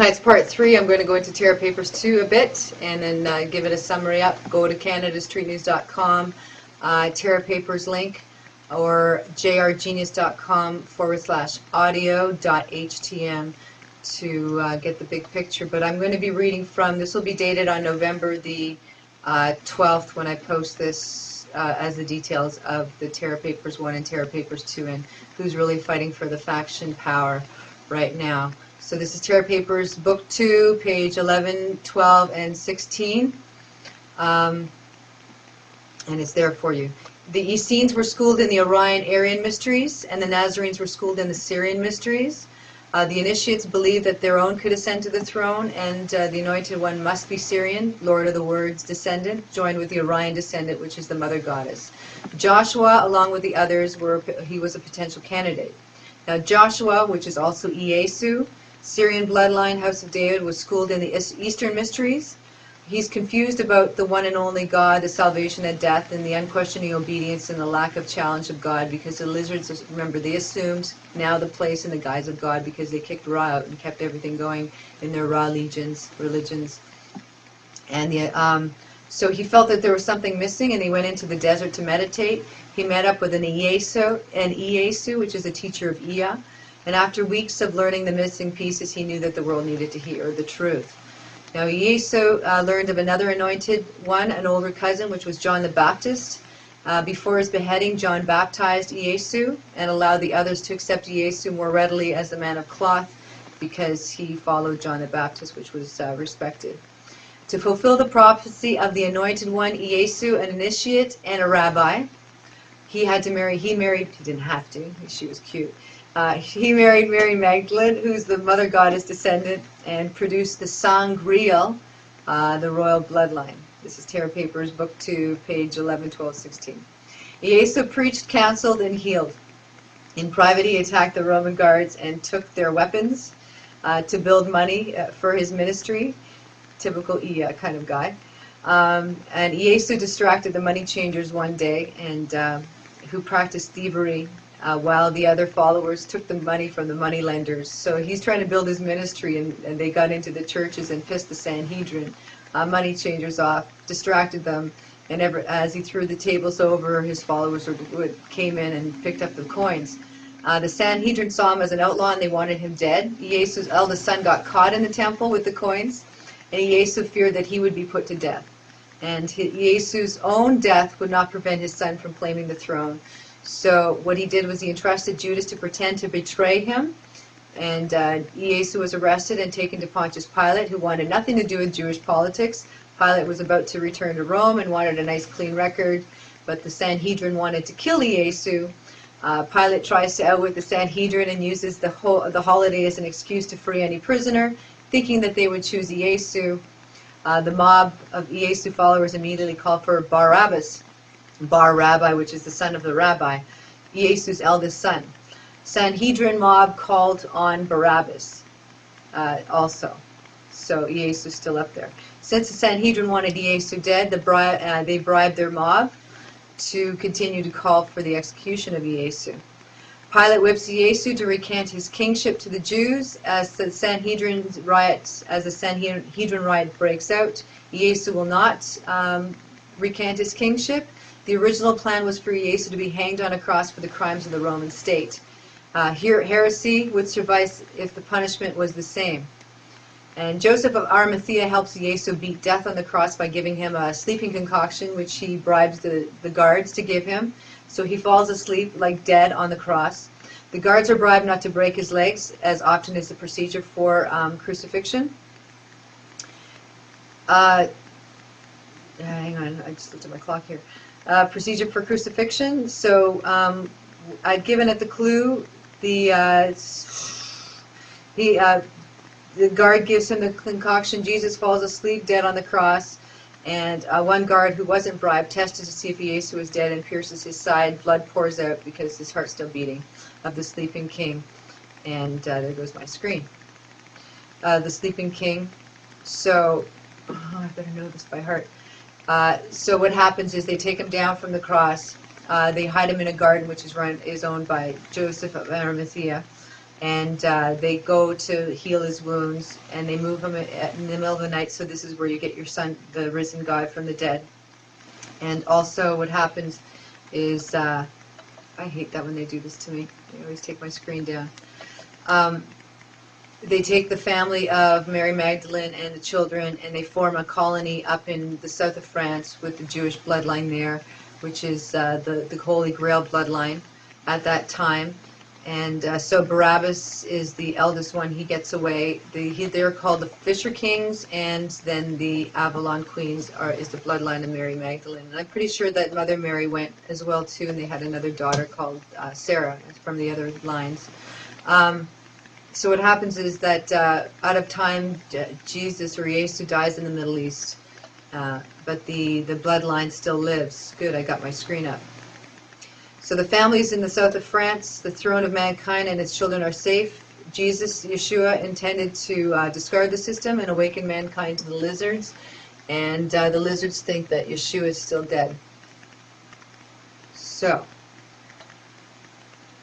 It's part 3. I'm going to go into Terra Papers 2 a bit and then give it a summary up. Go to Canadastreetnews.com, Terra Papers link, or Jrgenius.com/audio.htm to get the big picture. But I'm going to be reading from, this will be dated on November the 12th when I post this as the details of the Terra Papers 1 and Terra Papers 2 and who's really fighting for the faction power right now. So this is Terra Papers, Book 2, page 11, 12, and 16. And it's there for you. The Essenes were schooled in the Orion-Aryan mysteries, and the Nazarenes were schooled in the Syrian mysteries. The initiates believed that their own could ascend to the throne, and the Anointed One must be Syrian, Lord of the Words descendant, joined with the Orion descendant, which is the Mother Goddess. Joshua, along with the others, he was a potential candidate. Now Joshua, which is also Iesu, Syrian bloodline, House of David, was schooled in the Eastern mysteries. He's confused about the one and only God, the salvation at death, and the unquestioning obedience and the lack of challenge of God, because the lizards, remember, they assumed now the place in the guise of God because they kicked Ra out and kept everything going in their Ra religions. And so he felt that there was something missing, and he went into the desert to meditate. He met up with an Iesu, which is a teacher of Ea. And after weeks of learning the missing pieces, he knew that the world needed to hear the truth. Now, Iesu learned of another anointed one, an older cousin, which was John the Baptist. Before his beheading, John baptized Iesu and allowed the others to accept Iesu more readily as the man of cloth because he followed John the Baptist, which was respected. To fulfill the prophecy of the anointed one, Iesu, an initiate and a rabbi, he didn't have to, she was cute. He married Mary Magdalene, who's the Mother Goddess descendant, and produced the Sangreal, the royal bloodline. This is Terra Papers, Book 2, page 11, 12, 16. Iesu preached, counseled, and healed. In private, he attacked the Roman guards and took their weapons to build money for his ministry. Typical Ea kind of guy. And Iesu distracted the money changers one day, and who practiced thievery, while the other followers took the money from the money lenders. So he's trying to build his ministry, and they got into the churches and pissed the Sanhedrin, money changers off, distracted them, and as he threw the tables over, his followers came in and picked up the coins. The Sanhedrin saw him as an outlaw, and they wanted him dead. Iesu's eldest son got caught in the temple with the coins, and Iesu feared that he would be put to death. And Iesu's own death would not prevent his son from claiming the throne. So what he did was he entrusted Judas to pretend to betray him, and Iesu was arrested and taken to Pontius Pilate, who wanted nothing to do with Jewish politics. Pilate was about to return to Rome and wanted a nice clean record, but the Sanhedrin wanted to kill Iesu. Pilate tries to outwit the Sanhedrin and uses the holiday as an excuse to free any prisoner, thinking that they would choose Iesu. The mob of Iesu followers immediately called for Barabbas, Bar Rabbi, which is the son of the rabbi, Iesu's eldest son. Sanhedrin mob called on Barabbas also. So Iesu's still up there. Since the Sanhedrin wanted Iesu dead, they bribed their mob to continue to call for the execution of Iesu. Pilate whips Iesu to recant his kingship to the Jews. As the Sanhedrin riot breaks out, Iesu will not recant his kingship. The original plan was for Iesu to be hanged on a cross for the crimes of the Roman state. Here, heresy would survive if the punishment was the same. And Joseph of Arimathea helps Iesu beat death on the cross by giving him a sleeping concoction, which he bribes the guards to give him. So he falls asleep like dead on the cross. The guards are bribed not to break his legs, as often is the procedure for crucifixion. Hang on, I just looked at my clock here. Procedure for crucifixion. So I'd given it the clue. The guard gives him the concoction. Jesus falls asleep dead on the cross, and one guard who wasn't bribed tested to see if Iesu was dead and pierces his side. Blood pours out because his heart's still beating, of the sleeping king. And there goes my screen. The sleeping king. So I better know this by heart. So what happens is they take him down from the cross. They hide him in a garden which is owned by Joseph of Arimathea. and they go to heal his wounds, and they move him in the middle of the night. So this is where you get your son, the risen God from the dead. And also what happens is, I hate that when they do this to me. They always take my screen down. They take the family of Mary Magdalene and the children, and they form a colony up in the south of France with the Jewish bloodline there, which is the Holy Grail bloodline at that time. And so Barabbas is the eldest one. He gets away. They're called the Fisher Kings, and then the Avalon Queens is the bloodline of Mary Magdalene. And I'm pretty sure that Mother Mary went as well too, and they had another daughter called Sarah from the other lines. So what happens is that out of time, Jesus or Yesu dies in the Middle East, but the bloodline still lives. Good, I got my screen up. So the families in the south of France, the throne of mankind and its children are safe. Jesus, Yeshua, intended to discard the system and awaken mankind to the lizards, and the lizards think that Yeshua is still dead. So,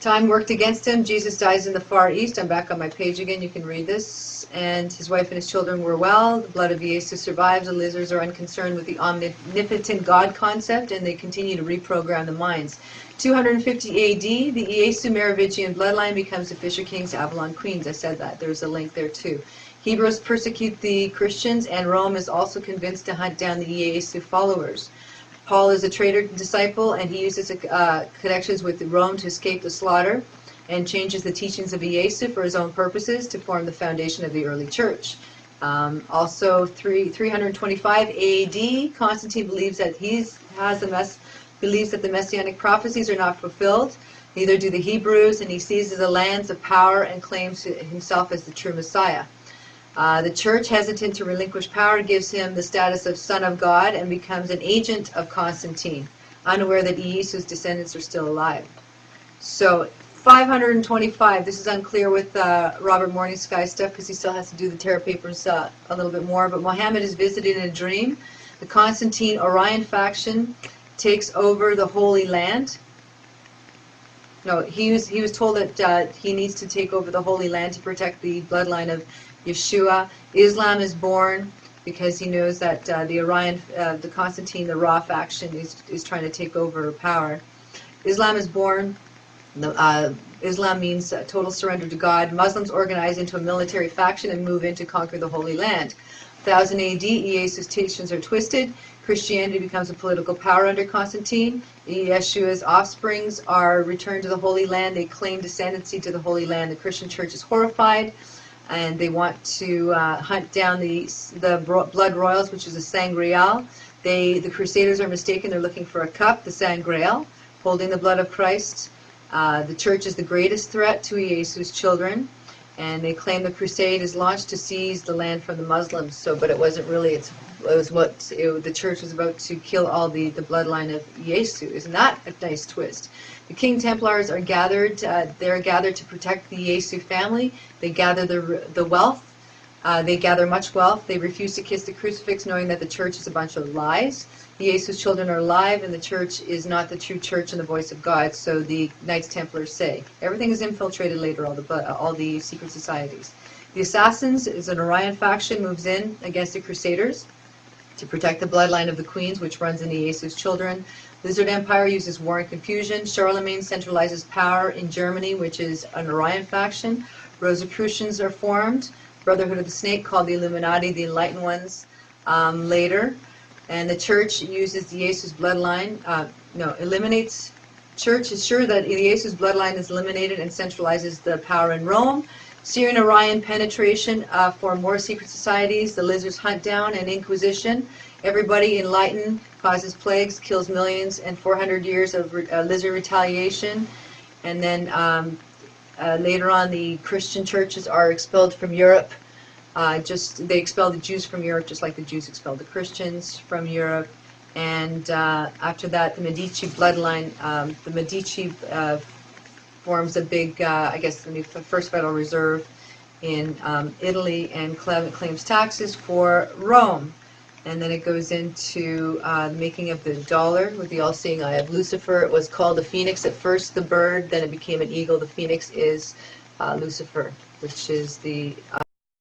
time worked against him. Jesus dies in the Far East. I'm back on my page again. You can read this. And his wife and his children were well. The blood of Yesu survives. The lizards are unconcerned with the omnipotent God concept, and they continue to reprogram the minds. 250 AD, the Yesu Merovingian bloodline becomes the Fisher Kings, Avalon Queens. I said that. There's a link there too. Hebrews persecute the Christians, and Rome is also convinced to hunt down the Yesu followers. Paul is a traitor disciple, and he uses connections with Rome to escape the slaughter, and changes the teachings of Yesu for his own purposes to form the foundation of the early church. Also, 325 AD, Constantine believes that believes that the messianic prophecies are not fulfilled. Neither do the Hebrews, and he seizes the lands of power and claims himself as the true Messiah. The church, hesitant to relinquish power, gives him the status of Son of God and becomes an agent of Constantine, unaware that Yesu's descendants are still alive. So, 525, this is unclear with Robert Morning Sky stuff because he still has to do the Terra papers a little bit more, but Muhammad is visited in a dream. The Constantine Orion faction takes over the Holy Land. No, he was told that he needs to take over the Holy Land to protect the bloodline of Yeshua. Islam is born because he knows that the Constantine, the Ra faction, is trying to take over power. Islam is born. Islam means total surrender to God. Muslims organize into a military faction and move in to conquer the Holy Land. 1000 AD, Yesu's teachings are twisted. Christianity becomes a political power under Constantine. Yeshua's offsprings are returned to the Holy Land. They claim descendancy to the Holy Land. The Christian church is horrified, and they want to hunt down the blood royals, which is a sangreal. The Crusaders are mistaken. They're looking for a cup, the sangreal, holding the blood of Christ. The church is the greatest threat to Yesu's children, and they claim the crusade is launched to seize the land from the Muslims. So, but it wasn't really. The church was about to kill all the bloodline of Yesu. Isn't that a nice twist? The King Templars are gathered. They're gathered to protect the Yesu family. They gather the wealth. They gather much wealth. They refuse to kiss the crucifix, knowing that the church is a bunch of lies. The Yesu's children are alive, and the church is not the true church and the voice of God. So the Knights Templars say everything is infiltrated later. All the secret societies. The Assassins is an Orion faction, moves in against the Crusaders to protect the bloodline of the Queens, which runs into Yesu's children. Lizard Empire uses war and confusion. Charlemagne centralizes power in Germany, which is an Orion faction. Rosicrucians are formed. Brotherhood of the Snake, called the Illuminati, the Enlightened Ones, later. And the church uses the Yesu's bloodline, eliminates. Church is sure that Yesu's bloodline is eliminated and centralizes the power in Rome. Syrian Orion penetration for more secret societies. The lizards hunt down and Inquisition. Everybody enlightened, causes plagues, kills millions, and 400 years of lizard retaliation. And then later on, the Christian churches are expelled from Europe. They expelled the Jews from Europe, just like the Jews expelled the Christians from Europe. And after that, the Medici bloodline, the Medici forms a big, the first Federal Reserve in Italy, and claims taxes for Rome. And then it goes into the making of the dollar with the all-seeing eye of Lucifer. It was called the phoenix at first, the bird, then it became an eagle. The phoenix is Lucifer, which is the